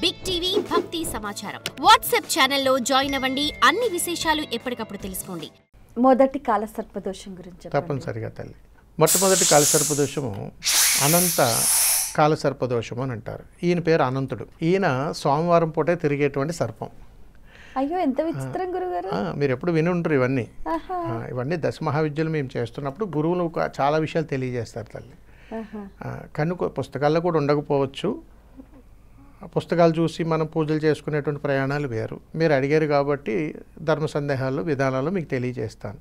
Big TV భక్తి సమాచారం WhatsApp ఛానల్లో జాయిన్ అవ్వండి. అన్ని విశేషాలు ఎప్పటికప్పుడు తెలుసుకోండి. మొదటి కాలసర్పదోషం గురించి తప్పనిసరిగా తల్లి. మొట్టమొదటి కాలసర్పదోషము అనంత కాలసర్పదోషము అని అంటారు. ఈయన పేరు అనంతుడు. ఈయన సోమవారం పూటే తిరిగేటువంటి సర్పం. అయ్యో, ఎంత విచిత్రం గురుగారు. మీరు ఎప్పుడు విని ఉంటారు ఇవన్నీ. ఇవన్నీ దశమహావిద్యలు మేము చేస్తున్నప్పుడు గురువులు చాలా విషయాలు తెలియజేస్తారు తల్లి. కనుక పుస్తకాల్లో కూడా ఉండకపోవచ్చు. పుస్తకాలు చూసి మనం పూజలు చేసుకునేటువంటి ప్రయాణాలు వేరు. మీరు అడిగారు కాబట్టి ధర్మ సందేహాలు విధానాలు మీకు తెలియజేస్తాను.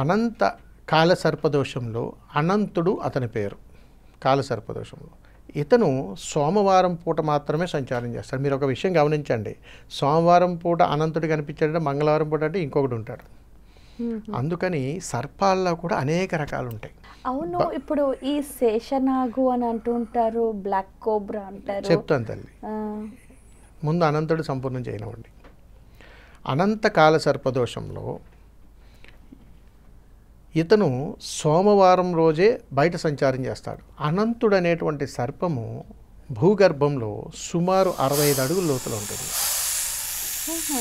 అనంత కాలసర్పదోషంలో అనంతుడు అతని పేరు. కాలసర్పదోషంలో ఇతను సోమవారం పూట మాత్రమే సంచారం చేస్తాడు. మీరు ఒక విషయం గమనించండి, సోమవారం పూట అనంతుడు కనిపించాడంటే మంగళవారం పూట అంటే ఇంకొకటి ఉంటాడు. అందుకని సర్పాల్లో కూడా అనేక రకాలు ఉంటాయి. అవును, ఇప్పుడు ఈ శేషనాగు అని అంటుంటారు, బ్లాక్ కోబ్రా అంటారు. చెప్తాను తల్లి. ముందు అనంతుడు సంపూర్ణం చేయనివ్వండి. అనంత కాల సర్పదోషంలో ఇతను సోమవారం రోజే బయట సంచారం చేస్తాడు. అనంతుడు అనేటువంటి సర్పము భూగర్భంలో సుమారు 65 అడుగుల లోతులో ఉంటుంది.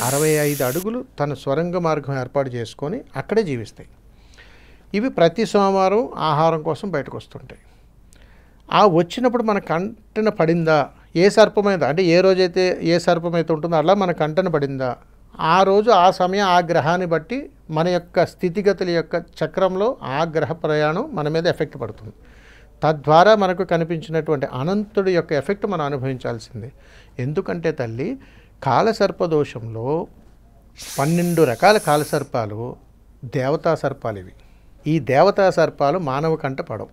65 అడుగులు తన స్వరంగ మార్గం ఏర్పాటు చేసుకొని అక్కడే జీవిస్తాయి. ఇవి ప్రతి సోమవారం ఆహారం కోసం బయటకు వస్తుంటాయి. ఆ వచ్చినప్పుడు మన కంటన పడిందా, ఏ సర్పమైతే అంటే ఏ రోజైతే ఏ సర్పమైతే ఉంటుందో అలా మన కంటన పడిందా, ఆ రోజు ఆ సమయం ఆ గ్రహాన్ని బట్టి మన యొక్క స్థితిగతుల యొక్క చక్రంలో ఆ గ్రహ ప్రయాణం మన మీద ఎఫెక్ట్ పడుతుంది. తద్వారా మనకు కనిపించినటువంటి అనంతుడి యొక్క ఎఫెక్ట్ మనం అనుభవించాల్సిందే. ఎందుకంటే తల్లి, కాలసర్పదోషంలో 12 రకాల కాలసర్పాలు దేవతా సర్పాలు. ఇవి ఈ దేవతా సర్పాలు మానవ కంట పడవు.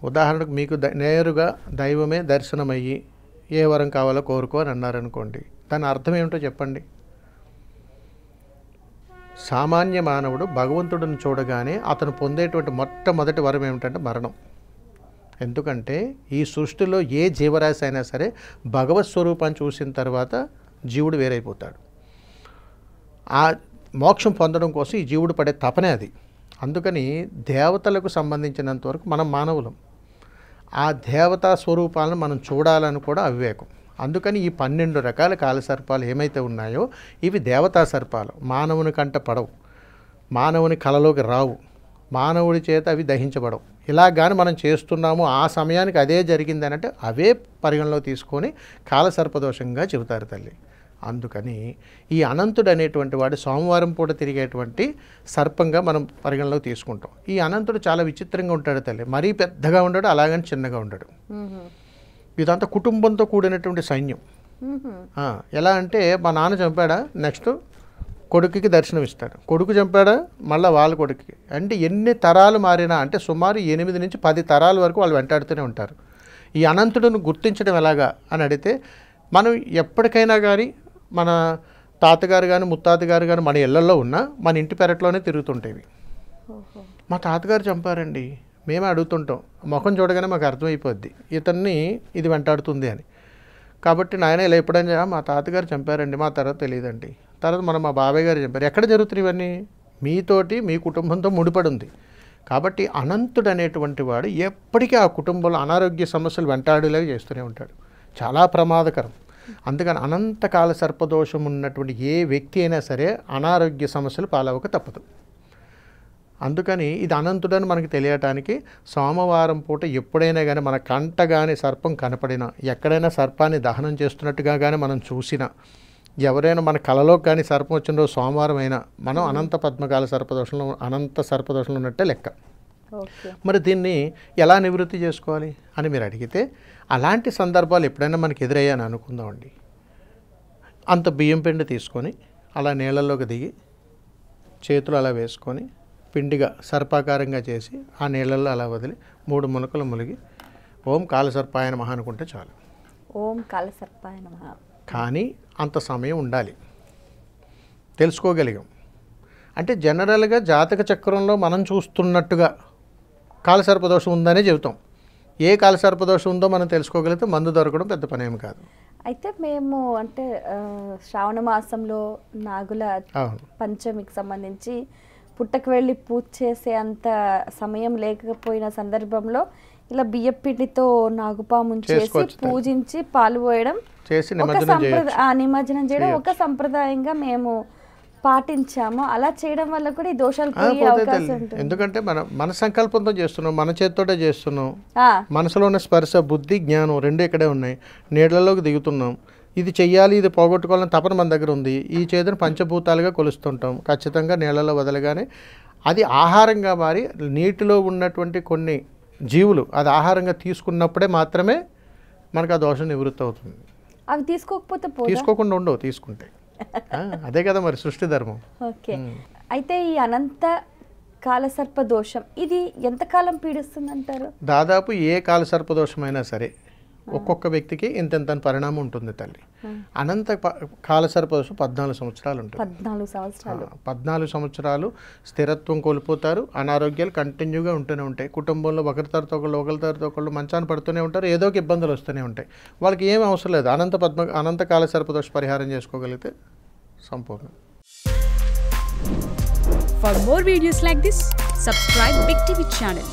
ఉదాహరణకు మీకు నేరుగా దైవమే దర్శనమయ్యి ఏ వరం కావాలో కోరుకో అని అన్నారనుకోండి, దాని అర్థం ఏమిటో చెప్పండి. సామాన్య మానవుడు భగవంతుడిని చూడగానే అతను పొందేటువంటి మొట్టమొదటి వరం ఏమిటంటే మరణం. ఎందుకంటే ఈ సృష్టిలో ఏ జీవరాశి అయినా సరే భగవత్ స్వరూపాన్ని చూసిన తర్వాత జీవుడు వేరైపోతాడు. ఆ మోక్షం పొందడం కోసం ఈ జీవుడు పడే తపనే అది. అందుకని దేవతలకు సంబంధించినంత వరకు మనం మానవులం. ఆ దేవతా స్వరూపాలను మనం చూడాలని కూడా అవివేకం. అందుకని ఈ 12 రకాల కాలసర్పాలు ఏమైతే ఉన్నాయో ఇవి దేవతా సర్పాలు. మానవుని కంట పడవు, మానవుని కలలోకి రావు, మానవుడి చేత అవి దహించబడవు. ఇలా కానీ మనం చేస్తున్నాము, ఆ సమయానికి అదే జరిగిందని అంటే అవే పరిగణలో తీసుకొని కాలసర్పదోషంగా చెబుతారు తల్లి. అందుకని ఈ అనంతుడు అనేటువంటి వాడు సోమవారం పూట తిరిగేటువంటి సర్పంగా మనం పరిగణలోకి తీసుకుంటాం. ఈ అనంతుడు చాలా విచిత్రంగా ఉంటాడు తల్లి. మరీ పెద్దగా ఉండడు, అలాగని చిన్నగా ఉండడు. ఇదంతా కుటుంబంతో కూడినటువంటి సైన్యం. ఎలా అంటే మా నాన్న చంపాడా, నెక్స్ట్ కొడుకుకి దర్శనం ఇస్తాడు, కొడుకు చంపాడా మళ్ళీ వాళ్ళ కొడుకుకి. అంటే ఎన్ని తరాలు మారినా అంటే సుమారు 8 నుంచి 10 తరాల వరకు వాళ్ళు వెంటాడుతూనే ఉంటారు. ఈ అనంతుడిని గుర్తించడం ఎలాగా అని అడిగితే, మనం ఎప్పటికైనా కానీ మన తాతగారు కానీ ముత్తాతగారు కానీ మన ఇళ్లలో ఉన్నా మన ఇంటి పెరట్లోనే తిరుగుతుంటేవి. మా తాతగారు చంపారండి, మేమే అడుగుతుంటాం. ముఖం చూడగానే మాకు అర్థమైపోద్ది ఇతన్ని ఇది వెంటాడుతుంది అని. కాబట్టి నాయన ఇలా ఎప్పుడైనా మా తాతగారు చంపారండి, మా తర్వాత తెలియదండి, తర్వాత మనం మా బాబాయ్ గారు చంపారు. ఎక్కడ జరుగుతుంది ఇవన్నీ? మీతోటి మీ కుటుంబంతో ముడిపడి ఉంది. కాబట్టి అనంతుడు అనేటువంటి వాడు ఎప్పటికీ ఆ కుటుంబంలో అనారోగ్య సమస్యలు వెంటాడేలాగా చేస్తూనే ఉంటాడు. చాలా ప్రమాదకరం. అందుకని అనంతకాల సర్పదోషం ఉన్నటువంటి ఏ వ్యక్తి అయినా సరే అనారోగ్య సమస్యలు పాలవక తప్పదు. అందుకని ఇది అనంతుడని మనకు తెలియటానికి సోమవారం పూట ఎప్పుడైనా కానీ మన కంట కానీ సర్పం కనపడినా, ఎక్కడైనా సర్పాన్ని దహనం చేస్తున్నట్టుగా కానీ మనం చూసినా, ఎవరైనా మన కలలో కానీ సర్పం వచ్చిన రోజు సోమవారం అయినా మనం అనంత పద్మకాల సర్పదోషంలో అనంత సర్పదోషంలో ఉన్నట్టే లెక్క. మరి దీన్ని ఎలా నివృత్తి చేసుకోవాలి అని మీరు అడిగితే, అలాంటి సందర్భాలు ఎప్పుడైనా మనకి ఎదురయ్యాని అనుకుందామండి. అంత బియ్యం పిండి తీసుకొని అలా నీళ్ళల్లోకి దిగి చేతులు అలా వేసుకొని పిండిగా సర్పాకారంగా చేసి ఆ నీళ్ళల్లో అలా వదిలి 3 మునకలు ములిగి ఓం కాలసర్పాయ నమః అనుకుంటే చాలు. ఓం కాలసర్పాయ నమః. కానీ అంత సమయం ఉండాలి, తెలుసుకోగలిగాం. అంటే జనరల్గా జాతక చక్రంలో మనం చూస్తున్నట్టుగా కాలసర్పదోషం ఉందనే చెబుతాం. ఏ కాలసర్పదోషం ఉందో మనం తెలుసుకోగలిగితే మందు దొరకడం పెద్ద పని ఏమి కాదు. అయితే మేము అంటే శ్రావణ మాసంలో నాగుల పంచమికి సంబంధించి పుట్టకు వెళ్ళి పూజ చేసే అంత సమయం లేకపోయిన సందర్భంలో ఇలా బియ్యం పిండితో నాగుపాము చేసి చేసుకోవచ్చు తల్లి. పూజించి పాలు పోయడం చేసి ఒక నిమజ్జనం చేయొచ్చు. నిమజ్జనం చేయడం ఒక సంప్రదాయంగా మేము పాటించాము. అలా చేయడం వల్ల కూడా ఈ దోషాలు పోయే పోతే అవకాశం తల్లి. ఉంటుంది. ఎందుకంటే మన సంకల్పంతో చేస్తున్నాం, మన చేతితోటే చేస్తున్నాం. ఆ, మనసులో ఉన్న స్పర్శ, బుద్ధి, జ్ఞానం రెండు ఇక్కడే ఉన్నాయి. నీళ్ళలోకి దిగుతున్నాం. ఇది చెయ్యాలి, ఇది పోగొట్టుకోవాలని తపన మన దగ్గర ఉంది. ఈ చేతిని పంచభూతాలుగా కొలుస్తుంటాం. ఖచ్చితంగా నీళ్ళలో వదలగానే అది ఆహారంగా మారి నీటిలో ఉన్నటువంటి కొన్ని జీవులు అది ఆహారంగా తీసుకున్నప్పుడే మాత్రమే మనకు ఆ దోషం నివృత్తి అవుతుంది. అవి తీసుకోకపోతే పోదా? తీసుకోకుండా ఉండవు, తీసుకుంటే. అదే కదా మరి సృష్టి ధర్మం. ఓకే. అయితే ఈ అనంత కాలసర్ప దోషం ఇది ఎంతకాలం పీడిస్తుంది అంటారు? దాదాపు ఏ కాలసర్ప దోషమైనా సరే ఒక్కొక్క వ్యక్తికి ఇంత పరిణామం ఉంటుంది తల్లి. అనంత కాలసర్ప దోషం 14 సంవత్సరాలు ఉంటుంది. 14 సంవత్సరాలు. 14 సంవత్సరాలు స్థిరత్వం కోల్పోతారు. అనారోగ్యాలు కంటిన్యూగా ఉంటూనే ఉంటాయి. కుటుంబంలో ఒకరి తర్వాత ఒకళ్ళు మంచాన్ని పడుతూనే ఉంటారు. ఏదో ఒక ఇబ్బందులు వస్తూనే ఉంటాయి. వాళ్ళకి ఏం అవసరం లేదు. అనంత కాలసర్ప దోష పరిహారం చేసుకోగలిగితే సంపూర్ణం. For more videos like this, subscribe Big TV channel.